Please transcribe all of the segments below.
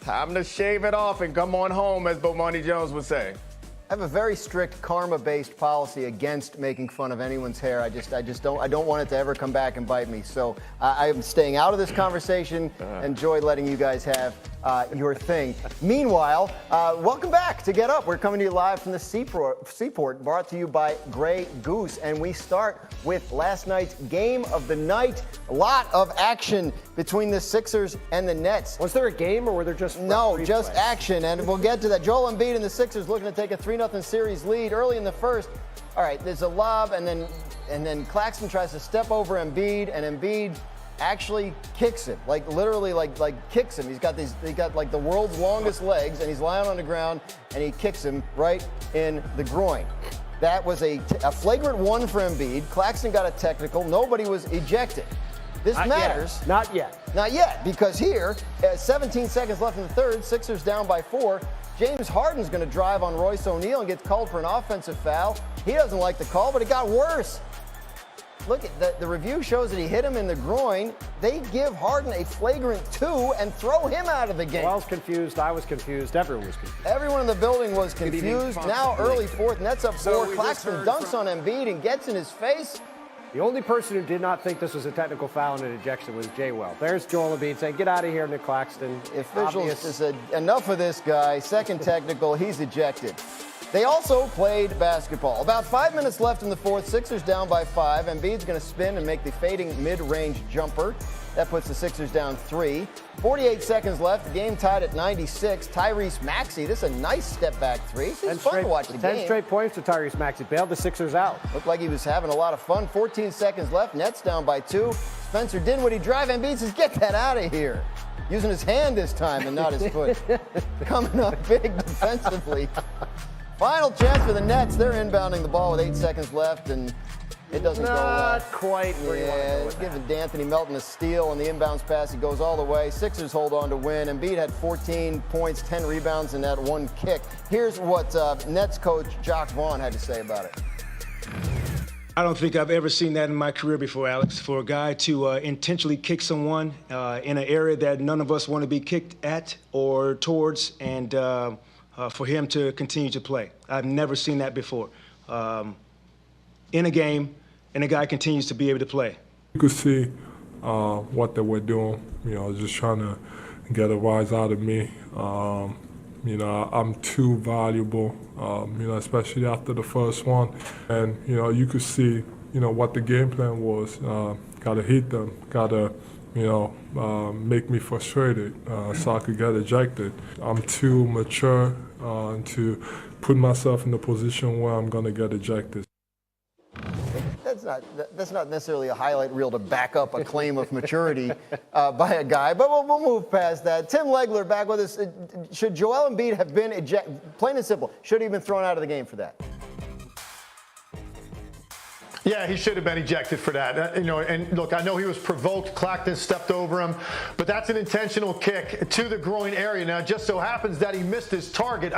Time to shave it off and come on home, as Bomani Jones would say. I have a very strict karma-based policy against making fun of anyone's hair. I don't want it to ever come back and bite me. So I am staying out of this conversation. Enjoy letting you guys have your thing. Meanwhile, welcome back to Get Up. We're coming to you live from the Seaport, brought to you by Grey Goose. And we start with last night's game of the night. A lot of action between the Sixers and the Nets. Was there a game or were there just just action, and we'll get to that. Joel Embiid and the Sixers looking to take a 3-0 series lead early in the first. All right, there's a lob, and then Claxton tries to step over Embiid, and Embiid actually kicks him, literally kicks him. He got like the world's longest legs, and he's lying on the ground, and he kicks him right in the groin. That was a flagrant one for Embiid. Claxton got a technical. Nobody was ejected. This matters. Not yet. Not yet, because here, 17 seconds left in the third, Sixers down by 4. James Harden's going to drive on Royce O'Neal and gets called for an offensive foul. He doesn't like the call, but it got worse. Look, the review shows that he hit him in the groin. They give Harden a flagrant 2 and throw him out of the game. Well, I was confused. I was confused. Everyone was confused. Everyone in the building was confused. Now early fourth, Nets up 4. Claxton dunks on Embiid and gets in his face. The only person who did not think this was a technical foul and an ejection was Jay Well. There's Joel Embiid saying, "Get out of here, Nick Claxton." Officials just said, enough of this guy. Second technical, he's ejected. They also played basketball. About 5 minutes left in the fourth. Sixers down by 5. Embiid's going to spin and make the fading mid-range jumper. That puts the Sixers down 3. 48 seconds left. The game tied at 96. Tyrese Maxey, this is a nice step-back 3. It's fun to watch the game. 10 straight points to Tyrese Maxey. Bailed the Sixers out. Looked like he was having a lot of fun. 14 seconds left. Nets down by 2. Spencer Dinwiddie drive. Embiid says, get that out of here. Using his hand this time and not his foot. Coming up big defensively. Final chance for the Nets. They're inbounding the ball with 8 seconds left, and it doesn't go well. Not quite where you want to go with giving D'Anthony Melton a steal on the inbounds pass. He goes all the way. Sixers hold on to win. Embiid had 14 points, 10 rebounds, and that one kick. Here's what Nets coach Jacques Vaughn had to say about it. I don't think I've ever seen that in my career before, Alex. For a guy to intentionally kick someone in an area that none of us want to be kicked at or towards, and for him to continue to play. I've never seen that before. In a game, and the guy continues to be able to play. You could see what they were doing, just trying to get a rise out of me. I'm too valuable, especially after the first one. And, you could see, what the game plan was. Got to hit them, got to, make me frustrated so I could get ejected. I'm too mature to put myself in a position where I'm going to get ejected. That's not necessarily a highlight reel to back up a claim of maturity by a guy, but we'll move past that. Tim Legler back with us. Should Joel Embiid have been ejected? Plain and simple, should he have been thrown out of the game for that? Yeah, he should have been ejected for that. And look, I know he was provoked. Claxton stepped over him, but that's an intentional kick to the groin area. Now, it just so happens that he missed his target.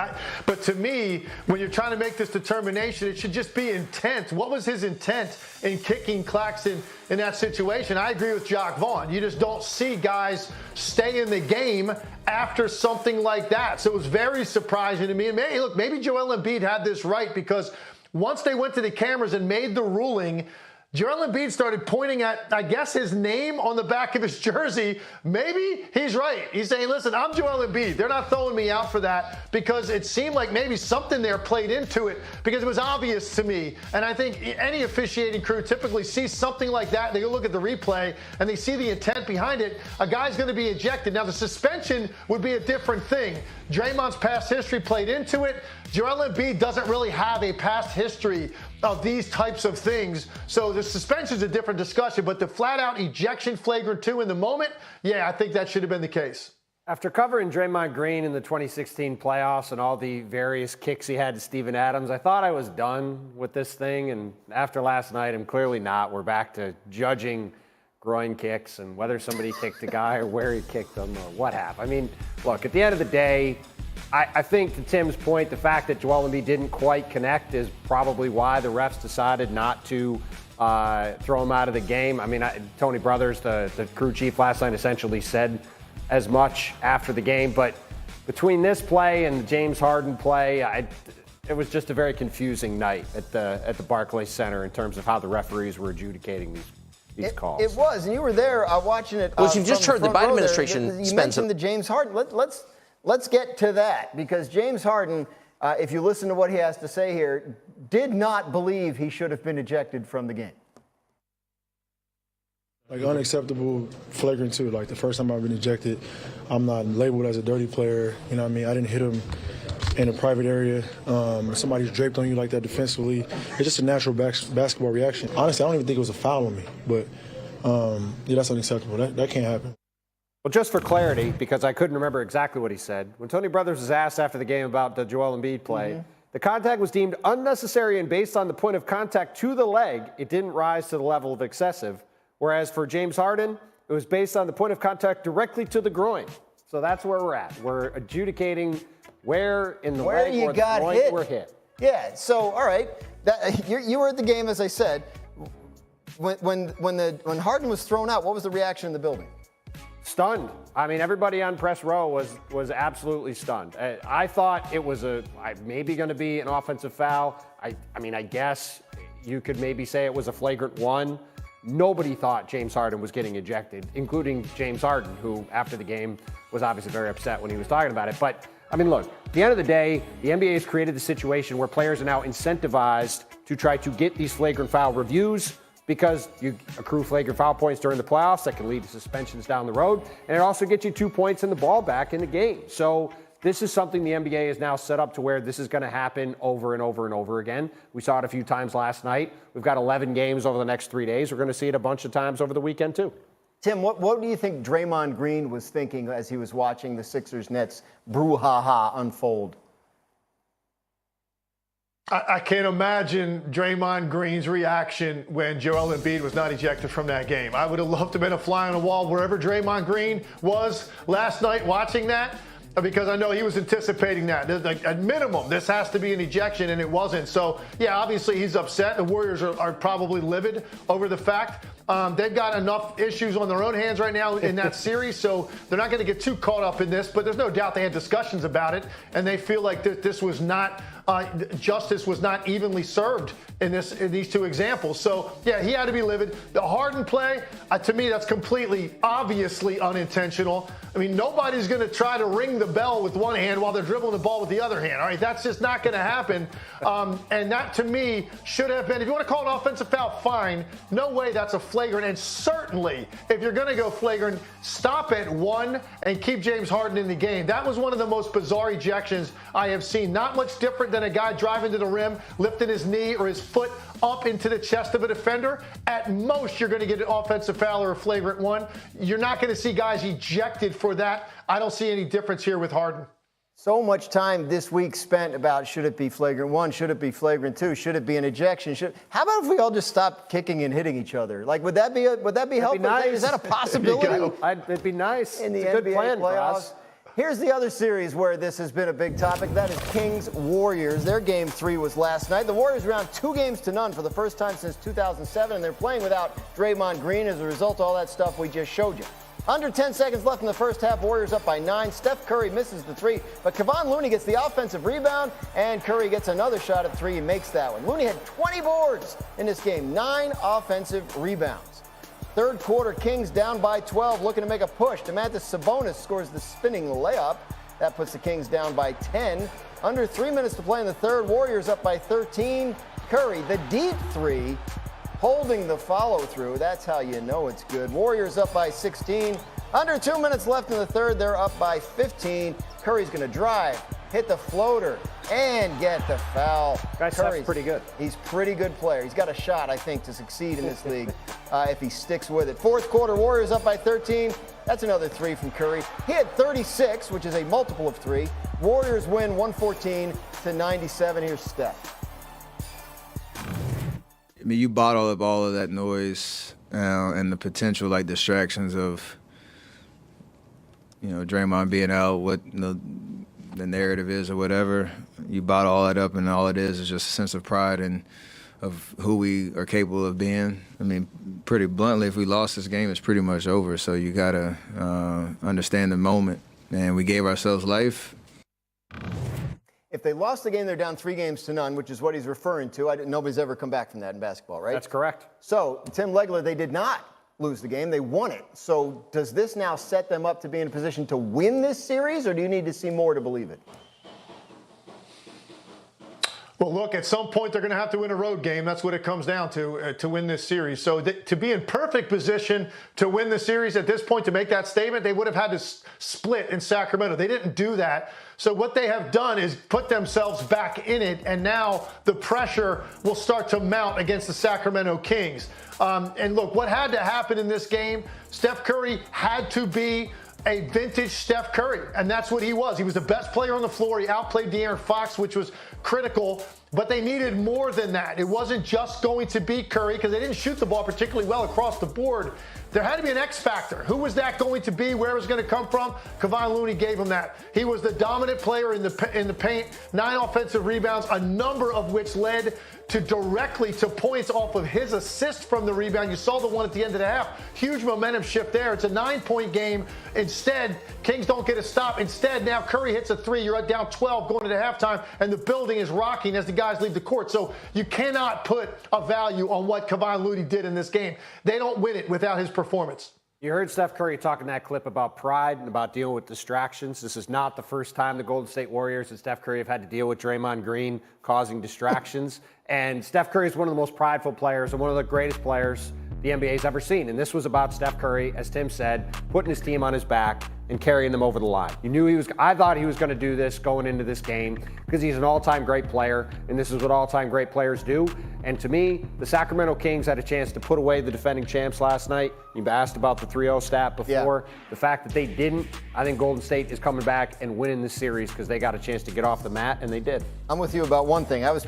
But to me, when you're trying to make this determination, it should just be intent. What was his intent in kicking Claxton in that situation? I agree with Jacques Vaughn. You just don't see guys stay in the game after something like that. So it was very surprising to me. And maybe Joel Embiid had this right, because once they went to the cameras and made the ruling, Joel Embiid started pointing at, I guess, his name on the back of his jersey. Maybe he's right. He's saying, listen, I'm Joel Embiid. They're not throwing me out for that, because it seemed like maybe something there played into it, because it was obvious to me. And I think any officiating crew typically sees something like that. They look at the replay and they see the intent behind it. A guy's going to be ejected. Now, the suspension would be a different thing. Draymond's past history played into it. Joel Embiid doesn't really have a past history of these types of things. So the suspension is a different discussion, but the flat-out ejection flagrant 2 in the moment, yeah, I think that should have been the case. After covering Draymond Green in the 2016 playoffs and all the various kicks he had to Steven Adams, I thought I was done with this thing. And after last night, I'm clearly not. We're back to judging groin kicks and whether somebody kicked a guy or where he kicked them or what happened. I mean, look, at the end of the day, I think to Tim's point, the fact that Joel Embiid didn't quite connect is probably why the refs decided not to throw him out of the game. I mean, Tony Brothers, the crew chief last night, essentially said as much after the game. But between this play and the James Harden play, it was just a very confusing night at the Barclays Center in terms of how the referees were adjudicating these calls. It was, and you were there watching it. Well, you've just heard the Biden administration You mentioned the James Harden. Let's get to that, because James Harden, if you listen to what he has to say here, did not believe he should have been ejected from the game. Like, unacceptable, flagrant too. Like, the first time I've been ejected, I'm not labeled as a dirty player. You know what I mean? I didn't hit him in a private area. Somebody's draped on you like that defensively. It's just a natural basketball reaction. Honestly, I don't even think it was a foul on me. But, yeah, that's unacceptable. That can't happen. Well, just for clarity, because I couldn't remember exactly what he said, when Tony Brothers was asked after the game about the Joel Embiid play, the contact was deemed unnecessary, and based on the point of contact to the leg, it didn't rise to the level of excessive. Whereas for James Harden, it was based on the point of contact directly to the groin. So that's where we're at. We're adjudicating where in the leg or the groin we're hit. Yeah, so, all right. You were at the game, as I said. When Harden was thrown out, what was the reaction in the building? Stunned. I mean, everybody on press row was absolutely stunned. I thought it was maybe going to be an offensive foul. I mean, I guess you could maybe say it was a flagrant one. Nobody thought James Harden was getting ejected, including James Harden, who after the game was obviously very upset when he was talking about it. But, I mean, look, at the end of the day, the NBA has created the situation where players are now incentivized to try to get these flagrant foul reviews, because you accrue flagrant foul points during the playoffs that can lead to suspensions down the road, and it also gets you 2 points and the ball back in the game. So this is something the NBA is now set up to where this is going to happen over and over and over again. We saw it a few times last night. We've got 11 games over the next 3 days. We're going to see it a bunch of times over the weekend too. Tim, what do you think Draymond Green was thinking as he was watching the Sixers-Nets brouhaha unfold? I can't imagine Draymond Green's reaction when Joel Embiid was not ejected from that game. I would have loved to have been a fly on the wall wherever Draymond Green was last night watching that, because I know he was anticipating that. At minimum, this has to be an ejection, and it wasn't. So, yeah, obviously he's upset. The Warriors are probably livid over the fact. They've got enough issues on their own hands right now in that series, so they're not going to get too caught up in this. But there's no doubt they had discussions about it, and they feel like this was not justice was not evenly served in these two examples. So, yeah, he had to be livid. The Harden play, to me, that's completely, obviously unintentional. I mean, nobody's going to try to ring the bell with one hand while they're dribbling the ball with the other hand. All right, that's just not going to happen. And that, to me, should have been, if you want to call it offensive foul, fine. No way that's a flagrant. And certainly, if you're going to go flagrant, stop at one and keep James Harden in the game. That was one of the most bizarre ejections I have seen. Not much different than a guy driving to the rim, lifting his knee or his foot up into the chest of a defender. At most, you're going to get an offensive foul or a flagrant one. You're not going to see guys ejected for that. I don't see any difference here with Harden. So much time this week spent about should it be flagrant one, should it be flagrant two, should it be an ejection? How about if we all just stopped kicking and hitting each other? Like, would that be helpful? Nice. Is that a possibility? It'd be nice. In the it's a NBA good plan playoffs. for us. Here's the other series where this has been a big topic. That is Kings-Warriors. Their game 3 was last night. The Warriors are down 2-0 for the first time since 2007, and they're playing without Draymond Green as a result of all that stuff we just showed you. Under 10 seconds left in the first half. Warriors up by 9. Steph Curry misses the 3, but Kevon Looney gets the offensive rebound, and Curry gets another shot at 3 and makes that one. Looney had 20 boards in this game, 9 offensive rebounds. Third quarter, Kings down by 12, looking to make a push. Domantas Sabonis scores the spinning layup. That puts the Kings down by 10. Under 3 minutes to play in the third. Warriors up by 13. Curry, the deep 3, holding the follow-through. That's how you know it's good. Warriors up by 16. Under 2 minutes left in the third. They're up by 15. Curry's going to drive, hit the floater, and get the foul. Curry's pretty good. He's a pretty good player. He's got a shot, I think, to succeed in this league if he sticks with it. Fourth quarter, Warriors up by 13. That's another 3 from Curry. He had 36, which is a multiple of 3. Warriors win 114-97. Here's Steph. I mean, you bottle up all of that noise and the potential, like, distractions of, Draymond being out, what the narrative is or whatever. You bottle all that up, and all it is just a sense of pride and of who we are capable of being. I mean, pretty bluntly, if we lost this game, it's pretty much over. So you got to understand the moment and we gave ourselves life. If they lost the game, they're down 3-0, which is what he's referring to. Nobody's ever come back from that in basketball, right? That's correct. So, Tim Legler, they did not lose the game. They won it. So does this now set them up to be in a position to win this series, or do you need to see more to believe it? Well, look, at some point they're going to have to win a road game. That's what it comes down to win this series. So to be in perfect position to win the series at this point, to make that statement, they would have had to split in Sacramento. They didn't do that. So what they have done is put themselves back in it, and now the pressure will start to mount against the Sacramento Kings. And look, what had to happen in this game, Steph Curry had to be a vintage Steph Curry, and that's what he was. He was the best player on the floor. He outplayed De'Aaron Fox, which was critical, but they needed more than that. It wasn't just going to be Curry, because they didn't shoot the ball particularly well across the board. There had to be an X factor. Who was that going to be? Where was it going to come from? Kevon Looney gave him that. He was the dominant player in the paint, 9 offensive rebounds, a number of which led directly to points off of his assist from the rebound. You saw the one at the end of the half. Huge momentum shift there. It's a 9-point game. Instead, Kings don't get a stop. Instead, now Curry hits a 3. You're down 12 going into halftime, and the building is rocking as the guys leave the court. So you cannot put a value on what Kevon Looney did in this game. They don't win it without his performance. You heard Steph Curry talk in that clip about pride and about dealing with distractions. This is not the first time the Golden State Warriors and Steph Curry have had to deal with Draymond Green causing distractions. And Steph Curry is one of the most prideful players and one of the greatest players the NBA's ever seen. And this was about Steph Curry, as Tim said, putting his team on his back and carrying them over the line. I thought he was going to do this going into this game because he's an all-time great player, and this is what all-time great players do. And to me, the Sacramento Kings had a chance to put away the defending champs last night. You've asked about the 3-0 stat before. Yeah. The fact that they didn't, I think Golden State is coming back and winning this series because they got a chance to get off the mat, and they did. I'm with you about one thing. I was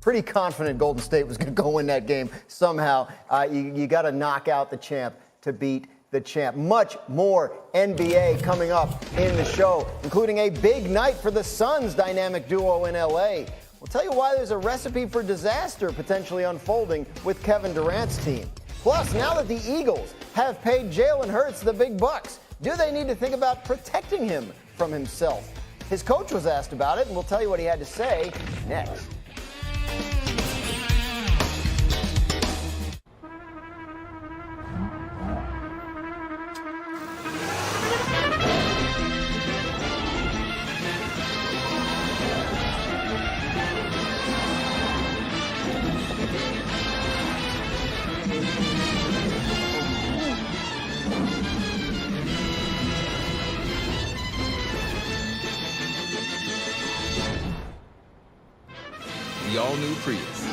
pretty confident Golden State was going to go win that game somehow. You got to knock out the champ to beat the champ. Much more NBA coming up in the show, including a big night for the Suns dynamic duo in LA. We'll tell you why there's a recipe for disaster potentially unfolding with Kevin Durant's team. Plus, now that the Eagles have paid Jalen Hurts the big bucks, do they need to think about protecting him from himself? His coach was asked about it, and we'll tell you what he had to say next. The all-new Prius.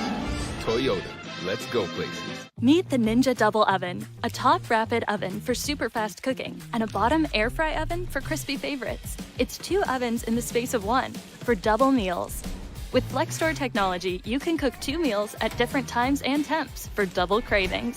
Toyota. Let's go places. Meet the Ninja Double Oven, a top rapid oven for super fast cooking and a bottom air fry oven for crispy favorites. It's 2 ovens in the space of 1 for double meals. With FlexStore technology, you can cook 2 meals at different times and temps for double cravings.